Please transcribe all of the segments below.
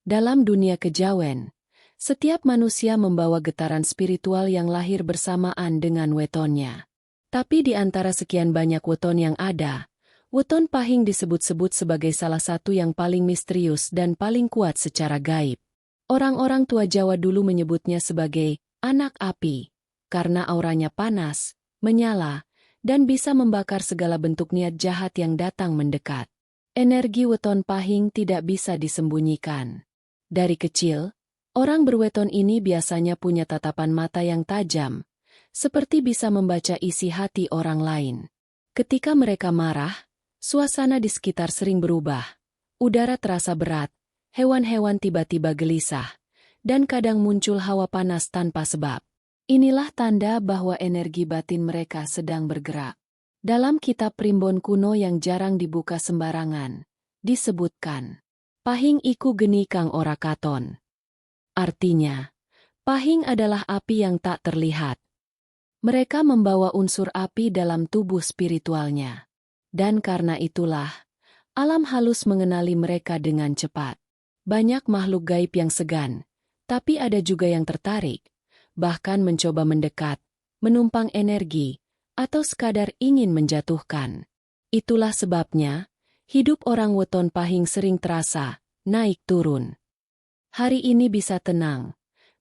Dalam dunia kejawen, setiap manusia membawa getaran spiritual yang lahir bersamaan dengan wetonnya. Tapi di antara sekian banyak weton yang ada, weton pahing disebut-sebut sebagai salah satu yang paling misterius dan paling kuat secara gaib. Orang-orang tua Jawa dulu menyebutnya sebagai anak api, karena auranya panas, menyala, dan bisa membakar segala bentuk niat jahat yang datang mendekat. Energi weton pahing tidak bisa disembunyikan. Dari kecil, orang berweton ini biasanya punya tatapan mata yang tajam, seperti bisa membaca isi hati orang lain. Ketika mereka marah, suasana di sekitar sering berubah. Udara terasa berat, hewan-hewan tiba-tiba gelisah, dan kadang muncul hawa panas tanpa sebab. Inilah tanda bahwa energi batin mereka sedang bergerak. Dalam kitab primbon kuno yang jarang dibuka sembarangan, disebutkan, pahing iku geni kang ora katon. Artinya, pahing adalah api yang tak terlihat. Mereka membawa unsur api dalam tubuh spiritualnya. Dan karena itulah, alam halus mengenali mereka dengan cepat. Banyak makhluk gaib yang segan, tapi ada juga yang tertarik, bahkan mencoba mendekat, menumpang energi, atau sekadar ingin menjatuhkan. Itulah sebabnya, hidup orang weton pahing sering terasa naik turun. Hari ini bisa tenang,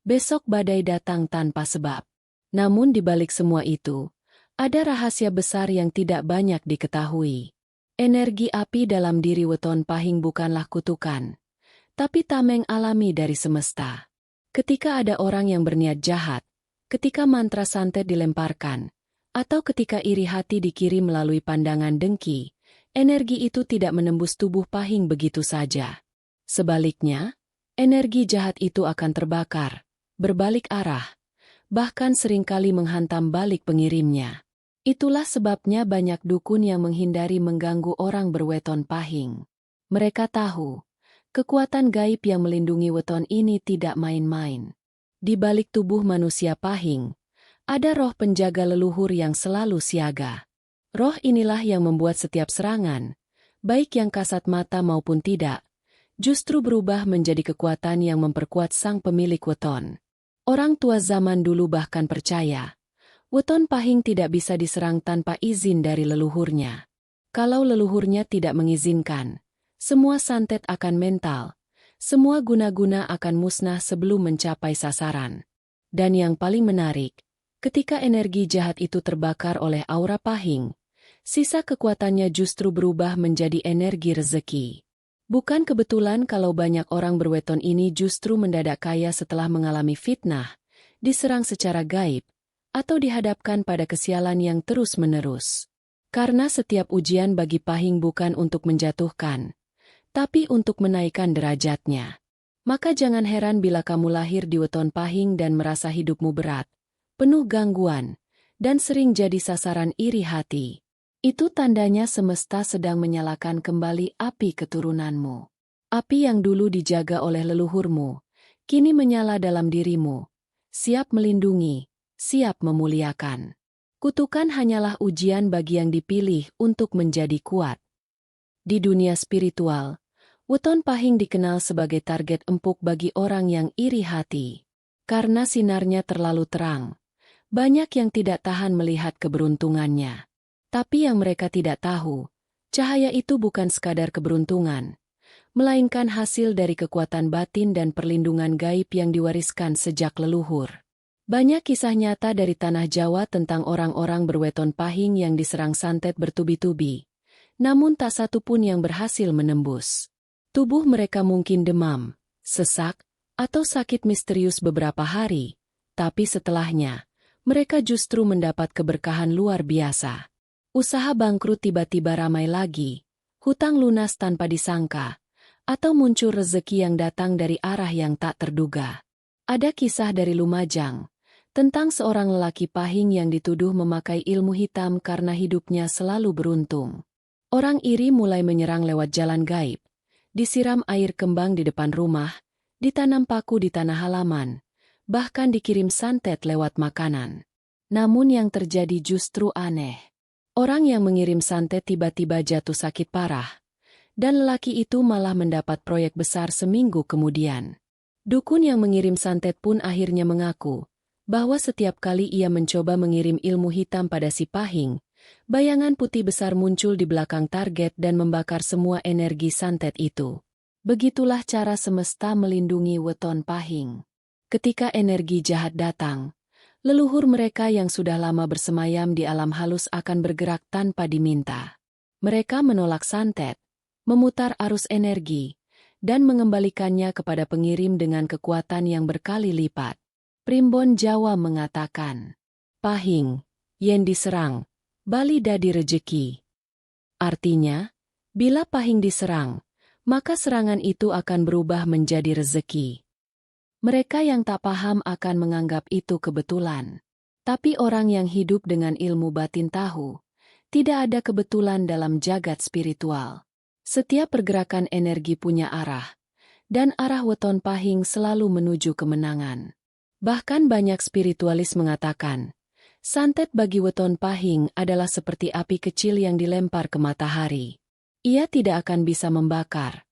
besok badai datang tanpa sebab. Namun di balik semua itu, ada rahasia besar yang tidak banyak diketahui. Energi api dalam diri weton pahing bukanlah kutukan, tapi tameng alami dari semesta. Ketika ada orang yang berniat jahat, ketika mantra santet dilemparkan, atau ketika iri hati dikirim melalui pandangan dengki, energi itu tidak menembus tubuh pahing begitu saja. Sebaliknya, energi jahat itu akan terbakar, berbalik arah, bahkan seringkali menghantam balik pengirimnya. Itulah sebabnya banyak dukun yang menghindari mengganggu orang berweton pahing. Mereka tahu, kekuatan gaib yang melindungi weton ini tidak main-main. Di balik tubuh manusia pahing, ada roh penjaga leluhur yang selalu siaga. Roh inilah yang membuat setiap serangan, baik yang kasat mata maupun tidak, justru berubah menjadi kekuatan yang memperkuat sang pemilik weton. Orang tua zaman dulu bahkan percaya, weton pahing tidak bisa diserang tanpa izin dari leluhurnya. Kalau leluhurnya tidak mengizinkan, semua santet akan mental, semua guna-guna akan musnah sebelum mencapai sasaran. Dan yang paling menarik, ketika energi jahat itu terbakar oleh aura pahing, sisa kekuatannya justru berubah menjadi energi rezeki. Bukan kebetulan kalau banyak orang berweton ini justru mendadak kaya setelah mengalami fitnah, diserang secara gaib, atau dihadapkan pada kesialan yang terus-menerus. Karena setiap ujian bagi pahing bukan untuk menjatuhkan, tapi untuk menaikkan derajatnya. Maka jangan heran bila kamu lahir di weton pahing dan merasa hidupmu berat, penuh gangguan, dan sering jadi sasaran iri hati. Itu tandanya semesta sedang menyalakan kembali api keturunanmu. Api yang dulu dijaga oleh leluhurmu, kini menyala dalam dirimu, siap melindungi, siap memuliakan. Kutukan hanyalah ujian bagi yang dipilih untuk menjadi kuat. Di dunia spiritual, weton pahing dikenal sebagai target empuk bagi orang yang iri hati. Karena sinarnya terlalu terang, banyak yang tidak tahan melihat keberuntungannya. Tapi yang mereka tidak tahu, cahaya itu bukan sekadar keberuntungan, melainkan hasil dari kekuatan batin dan perlindungan gaib yang diwariskan sejak leluhur. Banyak kisah nyata dari tanah Jawa tentang orang-orang berweton pahing yang diserang santet bertubi-tubi, namun tak satu pun yang berhasil menembus. Tubuh mereka mungkin demam, sesak, atau sakit misterius beberapa hari, tapi setelahnya, mereka justru mendapat keberkahan luar biasa. Usaha bangkrut tiba-tiba ramai lagi, hutang lunas tanpa disangka, atau muncul rezeki yang datang dari arah yang tak terduga. Ada kisah dari Lumajang, tentang seorang lelaki pahing yang dituduh memakai ilmu hitam karena hidupnya selalu beruntung. Orang iri mulai menyerang lewat jalan gaib, disiram air kembang di depan rumah, ditanam paku di tanah halaman, bahkan dikirim santet lewat makanan. Namun yang terjadi justru aneh. Orang yang mengirim santet tiba-tiba jatuh sakit parah, Dan lelaki itu malah mendapat proyek besar seminggu kemudian. Dukun yang mengirim santet pun akhirnya mengaku bahwa setiap kali ia mencoba mengirim ilmu hitam pada si Pahing, bayangan putih besar muncul di belakang target dan membakar semua energi santet itu. Begitulah cara semesta melindungi weton Pahing. Ketika energi jahat datang, leluhur mereka yang sudah lama bersemayam di alam halus akan bergerak tanpa diminta. Mereka menolak santet, memutar arus energi, dan mengembalikannya kepada pengirim dengan kekuatan yang berkali lipat. Primbon Jawa mengatakan, Pahing, yen diserang, bali dadi rejeki. Artinya, bila Pahing diserang, maka serangan itu akan berubah menjadi rezeki. Mereka yang tak paham akan menganggap itu kebetulan. Tapi orang yang hidup dengan ilmu batin tahu, tidak ada kebetulan dalam jagat spiritual. Setiap pergerakan energi punya arah, dan arah weton Pahing selalu menuju kemenangan. Bahkan banyak spiritualis mengatakan, santet bagi weton Pahing adalah seperti api kecil yang dilempar ke matahari. Ia tidak akan bisa membakar,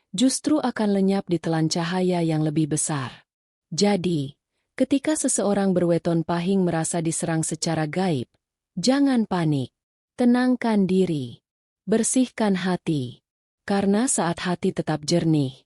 justru akan lenyap ditelan cahaya yang lebih besar. Jadi, ketika seseorang berweton Pahing merasa diserang secara gaib, jangan panik, tenangkan diri, bersihkan hati. Karena saat hati tetap jernih,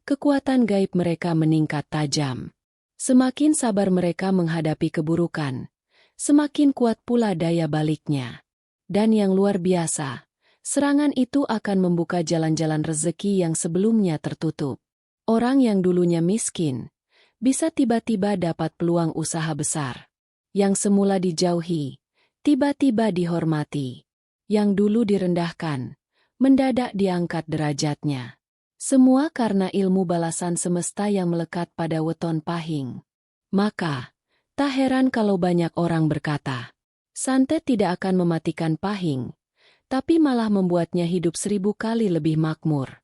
kekuatan gaib mereka meningkat tajam. Semakin sabar mereka menghadapi keburukan, semakin kuat pula daya baliknya. Dan yang luar biasa, serangan itu akan membuka jalan-jalan rezeki yang sebelumnya tertutup. Orang yang dulunya miskin, bisa tiba-tiba dapat peluang usaha besar. Yang semula dijauhi, tiba-tiba dihormati. Yang dulu direndahkan, mendadak diangkat derajatnya. Semua karena ilmu balasan semesta yang melekat pada weton Pahing. Maka, tak heran kalau banyak orang berkata, santet tidak akan mematikan Pahing, tapi malah membuatnya hidup 1000 kali lebih makmur.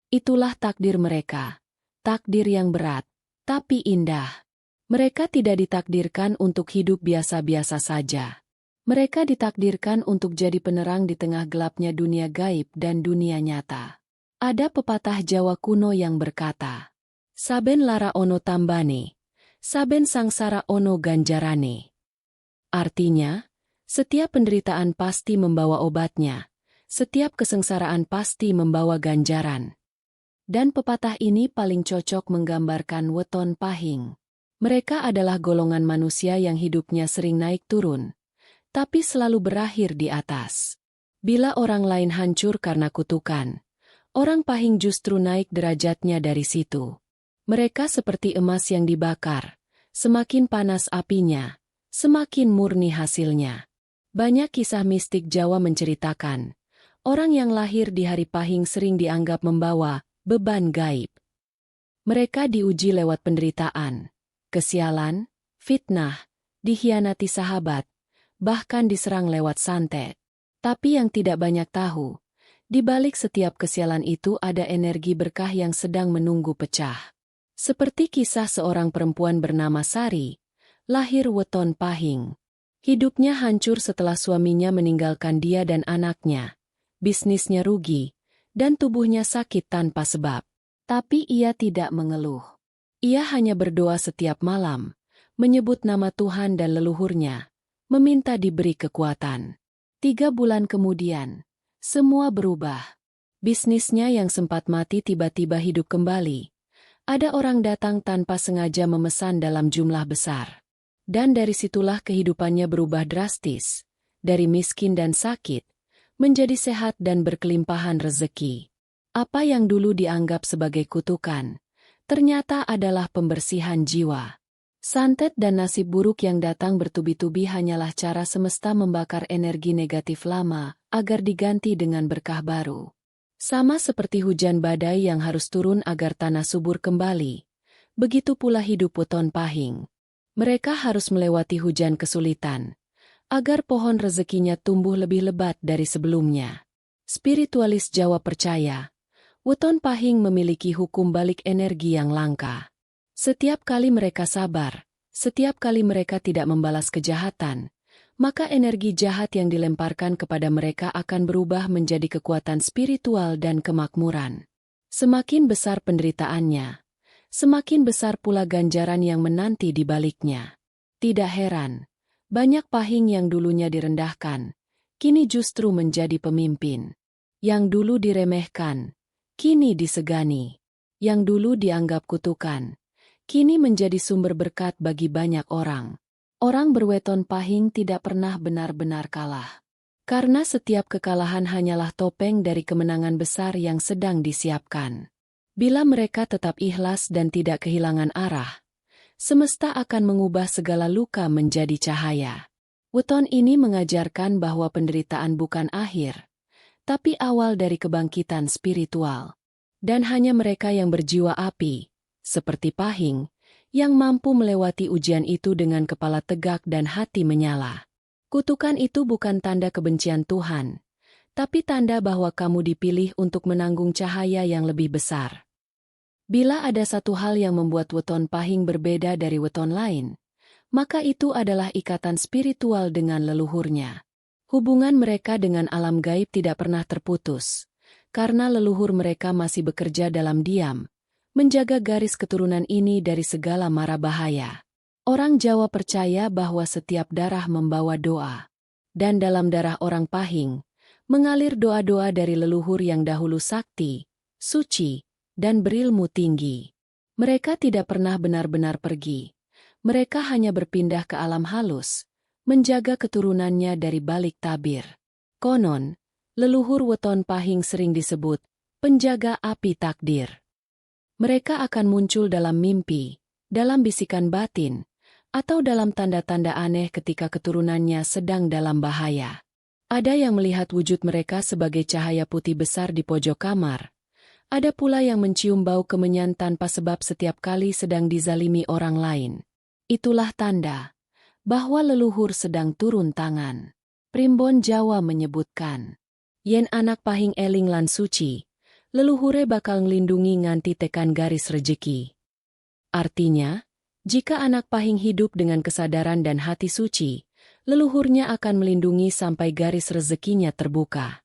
Itulah takdir mereka, takdir yang berat, tapi indah. Mereka tidak ditakdirkan untuk hidup biasa-biasa saja. Mereka ditakdirkan untuk jadi penerang di tengah gelapnya dunia gaib dan dunia nyata. Ada pepatah Jawa kuno yang berkata, Saben lara ono tambane, saben sangsara ono ganjarane. Artinya, setiap penderitaan pasti membawa obatnya, setiap kesengsaraan pasti membawa ganjaran. Dan pepatah ini paling cocok menggambarkan weton Pahing. Mereka adalah golongan manusia yang hidupnya sering naik turun, tapi selalu berakhir di atas. Bila orang lain hancur karena kutukan, orang Pahing justru naik derajatnya dari situ. Mereka seperti emas yang dibakar, semakin panas apinya, semakin murni hasilnya. Banyak kisah mistik Jawa menceritakan, orang yang lahir di hari Pahing sering dianggap membawa beban gaib. Mereka diuji lewat penderitaan, kesialan, fitnah, dikhianati sahabat, bahkan diserang lewat santet. Tapi yang tidak banyak tahu, di balik setiap kesialan itu ada energi berkah yang sedang menunggu pecah. Seperti kisah seorang perempuan bernama Sari, lahir weton Pahing. Hidupnya hancur setelah suaminya meninggalkan dia dan anaknya. Bisnisnya rugi, dan tubuhnya sakit tanpa sebab. Tapi ia tidak mengeluh. Ia hanya berdoa setiap malam, menyebut nama Tuhan dan leluhurnya, meminta diberi kekuatan. 3 bulan kemudian, semua berubah. Bisnisnya yang sempat mati tiba-tiba hidup kembali. Ada orang datang tanpa sengaja memesan dalam jumlah besar. Dan dari situlah kehidupannya berubah drastis. Dari miskin dan sakit, menjadi sehat dan berkelimpahan rezeki. Apa yang dulu dianggap sebagai kutukan, ternyata adalah pembersihan jiwa. Santet dan nasib buruk yang datang bertubi-tubi hanyalah cara semesta membakar energi negatif lama, agar diganti dengan berkah baru. Sama seperti hujan badai yang harus turun agar tanah subur kembali, begitu pula hidup weton Pahing. Mereka harus melewati hujan kesulitan, agar pohon rezekinya tumbuh lebih lebat dari sebelumnya. Spiritualis Jawa percaya, weton Pahing memiliki hukum balik energi yang langka. Setiap kali mereka sabar, setiap kali mereka tidak membalas kejahatan, maka energi jahat yang dilemparkan kepada mereka akan berubah menjadi kekuatan spiritual dan kemakmuran. Semakin besar penderitaannya, semakin besar pula ganjaran yang menanti di baliknya. Tidak heran, banyak pahing yang dulunya direndahkan, kini justru menjadi pemimpin. Yang dulu diremehkan, kini disegani. Yang dulu dianggap kutukan, kini menjadi sumber berkat bagi banyak orang. Orang berweton pahing tidak pernah benar-benar kalah. Karena setiap kekalahan hanyalah topeng dari kemenangan besar yang sedang disiapkan. Bila mereka tetap ikhlas dan tidak kehilangan arah, semesta akan mengubah segala luka menjadi cahaya. Weton ini mengajarkan bahwa penderitaan bukan akhir, tapi awal dari kebangkitan spiritual. Dan hanya mereka yang berjiwa api, seperti pahing, yang mampu melewati ujian itu dengan kepala tegak dan hati menyala. Kutukan itu bukan tanda kebencian Tuhan, tapi tanda bahwa kamu dipilih untuk menanggung cahaya yang lebih besar. Bila ada satu hal yang membuat weton pahing berbeda dari weton lain, maka itu adalah ikatan spiritual dengan leluhurnya. Hubungan mereka dengan alam gaib tidak pernah terputus. Karena leluhur mereka masih bekerja dalam diam, menjaga garis keturunan ini dari segala mara bahaya. Orang Jawa percaya bahwa setiap darah membawa doa. Dan dalam darah orang pahing, mengalir doa-doa dari leluhur yang dahulu sakti, suci, dan berilmu tinggi. Mereka tidak pernah benar-benar pergi. Mereka hanya berpindah ke alam halus, menjaga keturunannya dari balik tabir. Konon, leluhur weton pahing sering disebut penjaga api takdir. Mereka akan muncul dalam mimpi, dalam bisikan batin, atau dalam tanda-tanda aneh ketika keturunannya sedang dalam bahaya. Ada yang melihat wujud mereka sebagai cahaya putih besar di pojok kamar. Ada pula yang mencium bau kemenyan tanpa sebab setiap kali sedang dizalimi orang lain. Itulah tanda bahwa leluhur sedang turun tangan. Primbon Jawa menyebutkan, yen anak pahing eling lan suci, leluhure bakal nglindungi nganti tekan garis rejeki. Artinya, jika anak pahing hidup dengan kesadaran dan hati suci, leluhurnya akan melindungi sampai garis rezekinya terbuka.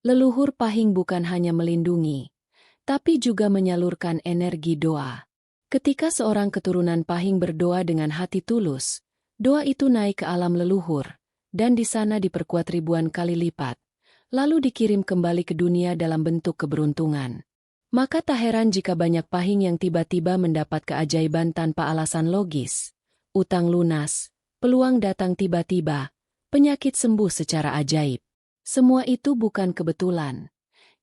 Leluhur pahing bukan hanya melindungi, tapi juga menyalurkan energi doa. Ketika seorang keturunan pahing berdoa dengan hati tulus, doa itu naik ke alam leluhur, dan di sana diperkuat ribuan kali lipat. Lalu dikirim kembali ke dunia dalam bentuk keberuntungan. Maka tak heran jika banyak pahing yang tiba-tiba mendapat keajaiban tanpa alasan logis. Utang lunas, peluang datang tiba-tiba, penyakit sembuh secara ajaib. Semua itu bukan kebetulan.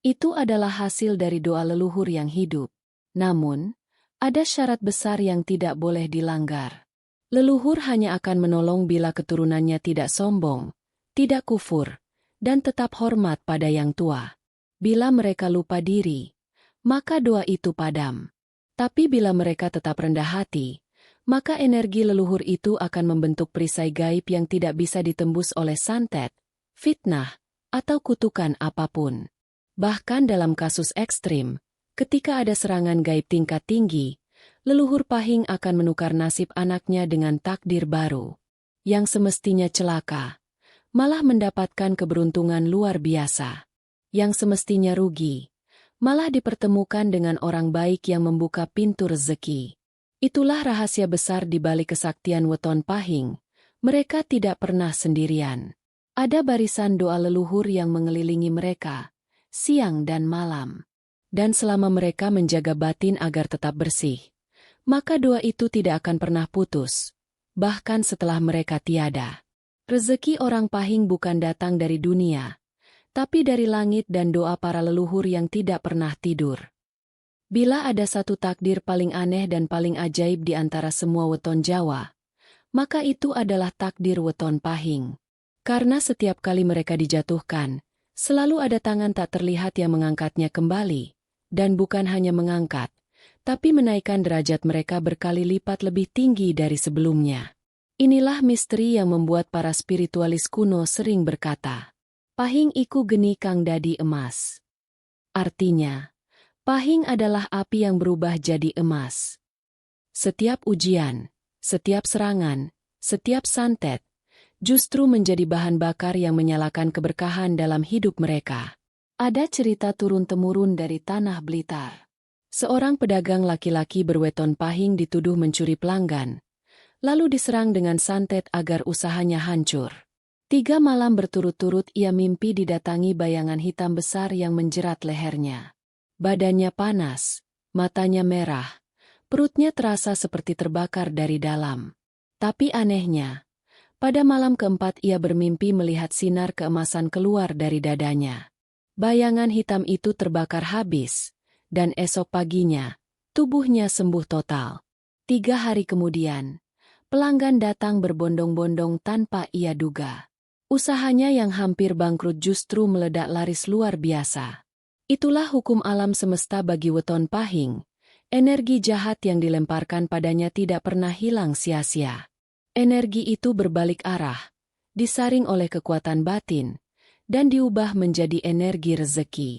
Itu adalah hasil dari doa leluhur yang hidup. Namun, ada syarat besar yang tidak boleh dilanggar. Leluhur hanya akan menolong bila keturunannya tidak sombong, tidak kufur, dan tetap hormat pada yang tua. Bila mereka lupa diri, maka doa itu padam. Tapi bila mereka tetap rendah hati, maka energi leluhur itu akan membentuk perisai gaib yang tidak bisa ditembus oleh santet, fitnah, atau kutukan apapun. Bahkan dalam kasus ekstrim, ketika ada serangan gaib tingkat tinggi, leluhur pahing akan menukar nasib anaknya dengan takdir baru. Yang semestinya celaka, malah mendapatkan keberuntungan luar biasa. Yang semestinya rugi, malah dipertemukan dengan orang baik yang membuka pintu rezeki. Itulah rahasia besar di balik kesaktian weton pahing. Mereka tidak pernah sendirian. Ada barisan doa leluhur yang mengelilingi mereka, siang dan malam. Dan selama mereka menjaga batin agar tetap bersih, maka doa itu tidak akan pernah putus, bahkan setelah mereka tiada. Rezeki orang pahing bukan datang dari dunia, tapi dari langit dan doa para leluhur yang tidak pernah tidur. Bila ada satu takdir paling aneh dan paling ajaib di antara semua weton Jawa, maka itu adalah takdir weton pahing. Karena setiap kali mereka dijatuhkan, selalu ada tangan tak terlihat yang mengangkatnya kembali, dan bukan hanya mengangkat, tapi menaikkan derajat mereka berkali lipat lebih tinggi dari sebelumnya. Inilah misteri yang membuat para spiritualis kuno sering berkata, pahing iku geni kang dadi emas. Artinya, pahing adalah api yang berubah jadi emas. Setiap ujian, setiap serangan, setiap santet, justru menjadi bahan bakar yang menyalakan keberkahan dalam hidup mereka. Ada cerita turun-temurun dari Tanah Blitar. Seorang pedagang laki-laki berweton pahing dituduh mencuri pelanggan, lalu diserang dengan santet agar usahanya hancur. 3 malam berturut-turut ia mimpi didatangi bayangan hitam besar yang menjerat lehernya. Badannya panas, matanya merah, perutnya terasa seperti terbakar dari dalam. Tapi anehnya, pada malam keempat ia bermimpi melihat sinar keemasan keluar dari dadanya. Bayangan hitam itu terbakar habis, dan esok paginya, tubuhnya sembuh total. 3 hari kemudian, pelanggan datang berbondong-bondong tanpa ia duga. Usahanya yang hampir bangkrut justru meledak laris luar biasa. Itulah hukum alam semesta bagi weton pahing. Energi jahat yang dilemparkan padanya tidak pernah hilang sia-sia. Energi itu berbalik arah, disaring oleh kekuatan batin, dan diubah menjadi energi rezeki.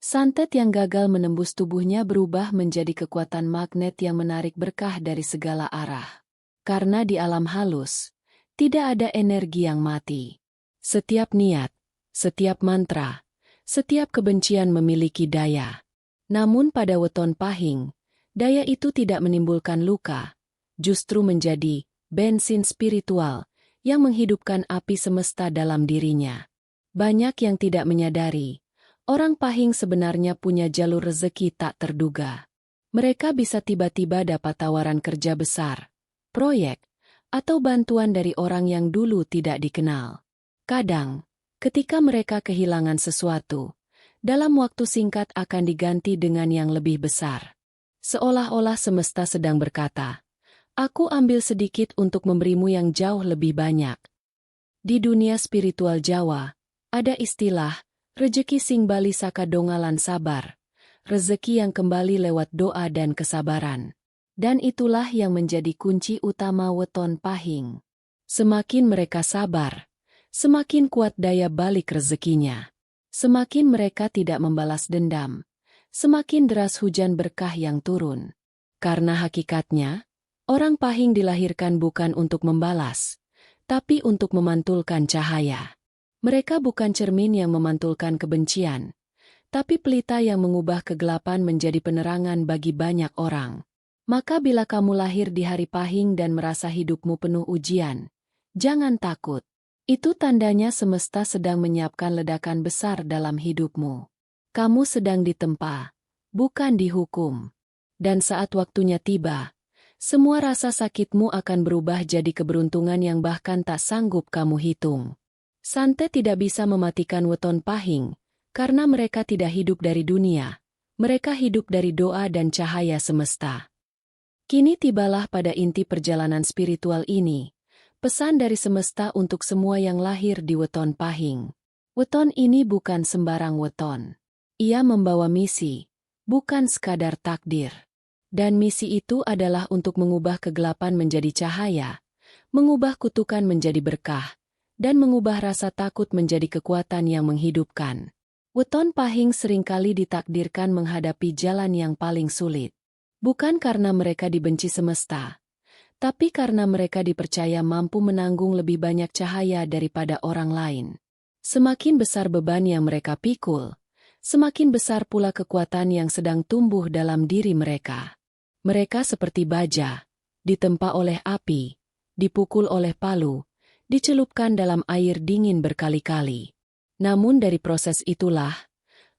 Santet yang gagal menembus tubuhnya berubah menjadi kekuatan magnet yang menarik berkah dari segala arah. Karena di alam halus, tidak ada energi yang mati. Setiap niat, setiap mantra, setiap kebencian memiliki daya. Namun pada weton pahing, daya itu tidak menimbulkan luka, justru menjadi bensin spiritual yang menghidupkan api semesta dalam dirinya. Banyak yang tidak menyadari, orang pahing sebenarnya punya jalur rezeki tak terduga. Mereka bisa tiba-tiba dapat tawaran kerja besar, proyek, atau bantuan dari orang yang dulu tidak dikenal. Kadang, ketika mereka kehilangan sesuatu, dalam waktu singkat akan diganti dengan yang lebih besar. Seolah-olah semesta sedang berkata, "Aku ambil sedikit untuk memberimu yang jauh lebih banyak." Di dunia spiritual Jawa, ada istilah, rezeki sing bali saka dongalan sabar, rezeki yang kembali lewat doa dan kesabaran. Dan itulah yang menjadi kunci utama weton pahing. Semakin mereka sabar, semakin kuat daya balik rezekinya. Semakin mereka tidak membalas dendam, semakin deras hujan berkah yang turun. Karena hakikatnya, orang pahing dilahirkan bukan untuk membalas, tapi untuk memantulkan cahaya. Mereka bukan cermin yang memantulkan kebencian, tapi pelita yang mengubah kegelapan menjadi penerangan bagi banyak orang. Maka bila kamu lahir di hari pahing dan merasa hidupmu penuh ujian, jangan takut. Itu tandanya semesta sedang menyiapkan ledakan besar dalam hidupmu. Kamu sedang ditempa, bukan dihukum. Dan saat waktunya tiba, semua rasa sakitmu akan berubah jadi keberuntungan yang bahkan tak sanggup kamu hitung. Santet tidak bisa mematikan weton pahing, karena mereka tidak hidup dari dunia. Mereka hidup dari doa dan cahaya semesta. Kini tibalah pada inti perjalanan spiritual ini. Pesan dari semesta untuk semua yang lahir di weton pahing. Weton ini bukan sembarang weton. Ia membawa misi, bukan sekadar takdir. Dan misi itu adalah untuk mengubah kegelapan menjadi cahaya, mengubah kutukan menjadi berkah, dan mengubah rasa takut menjadi kekuatan yang menghidupkan. Weton pahing seringkali ditakdirkan menghadapi jalan yang paling sulit. Bukan karena mereka dibenci semesta, tapi karena mereka dipercaya mampu menanggung lebih banyak cahaya daripada orang lain. Semakin besar beban yang mereka pikul, semakin besar pula kekuatan yang sedang tumbuh dalam diri mereka. Mereka seperti baja, ditempa oleh api, dipukul oleh palu, dicelupkan dalam air dingin berkali-kali. Namun dari proses itulah,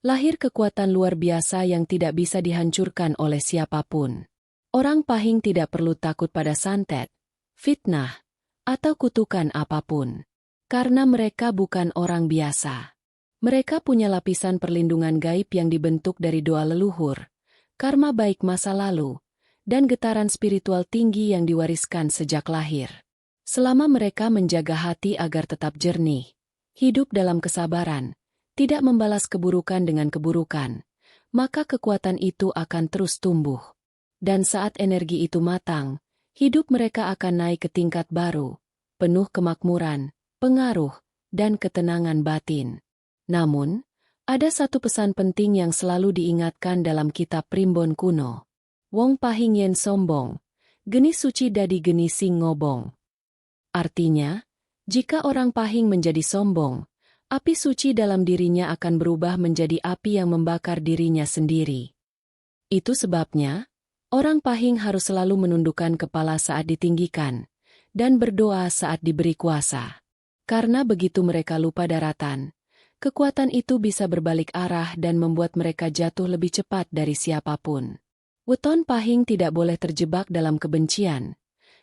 lahir kekuatan luar biasa yang tidak bisa dihancurkan oleh siapapun. Orang pahing tidak perlu takut pada santet, fitnah, atau kutukan apapun. Karena mereka bukan orang biasa. Mereka punya lapisan perlindungan gaib yang dibentuk dari doa leluhur, karma baik masa lalu, dan getaran spiritual tinggi yang diwariskan sejak lahir. Selama mereka menjaga hati agar tetap jernih, hidup dalam kesabaran, tidak membalas keburukan dengan keburukan, maka kekuatan itu akan terus tumbuh. Dan saat energi itu matang, hidup mereka akan naik ke tingkat baru, penuh kemakmuran, pengaruh, dan ketenangan batin. Namun, ada satu pesan penting yang selalu diingatkan dalam kitab primbon kuno. Wong pahing yen sombong, geni suci dadi geni sing ngobong. Artinya, Jika orang pahing menjadi sombong, api suci dalam dirinya akan berubah menjadi api yang membakar dirinya sendiri. Itu sebabnya, orang pahing harus selalu menundukkan kepala saat ditinggikan, dan berdoa saat diberi kuasa. Karena begitu mereka lupa daratan, kekuatan itu bisa berbalik arah dan membuat mereka jatuh lebih cepat dari siapapun. Weton pahing tidak boleh terjebak dalam kebencian,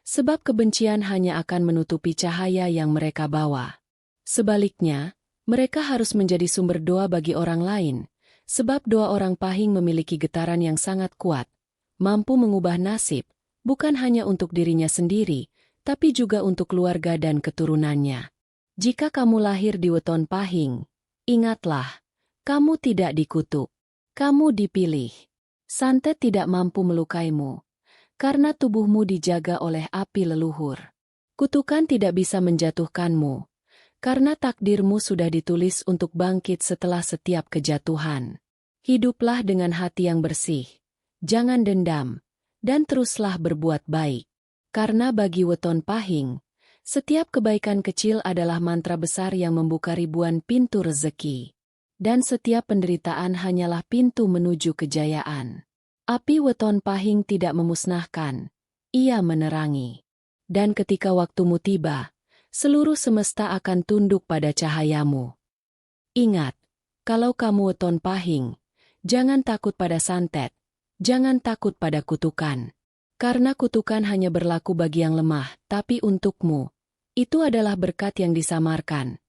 sebab kebencian hanya akan menutupi cahaya yang mereka bawa. Sebaliknya, mereka harus menjadi sumber doa bagi orang lain, sebab doa orang pahing memiliki getaran yang sangat kuat, mampu mengubah nasib, bukan hanya untuk dirinya sendiri, tapi juga untuk keluarga dan keturunannya. Jika kamu lahir di weton pahing, ingatlah, kamu tidak dikutuk, kamu dipilih. Santet tidak mampu melukaimu, karena tubuhmu dijaga oleh api leluhur. Kutukan tidak bisa menjatuhkanmu, karena takdirmu sudah ditulis untuk bangkit setelah setiap kejatuhan. Hiduplah dengan hati yang bersih, jangan dendam, dan teruslah berbuat baik. Karena bagi weton pahing, setiap kebaikan kecil adalah mantra besar yang membuka ribuan pintu rezeki. Dan setiap penderitaan hanyalah pintu menuju kejayaan. Api weton pahing tidak memusnahkan, ia menerangi. Dan ketika waktumu tiba, seluruh semesta akan tunduk pada cahayamu. Ingat, kalau kamu weton pahing, jangan takut pada santet, jangan takut pada kutukan. Karena kutukan hanya berlaku bagi yang lemah, tapi untukmu, itu adalah berkat yang disamarkan.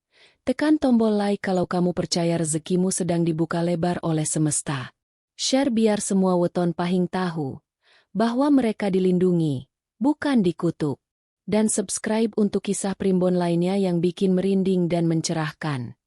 Tekan tombol like kalau kamu percaya rezekimu sedang dibuka lebar oleh semesta. Share biar semua weton pahing tahu bahwa mereka dilindungi, bukan dikutuk. Dan subscribe untuk kisah primbon lainnya yang bikin merinding dan mencerahkan.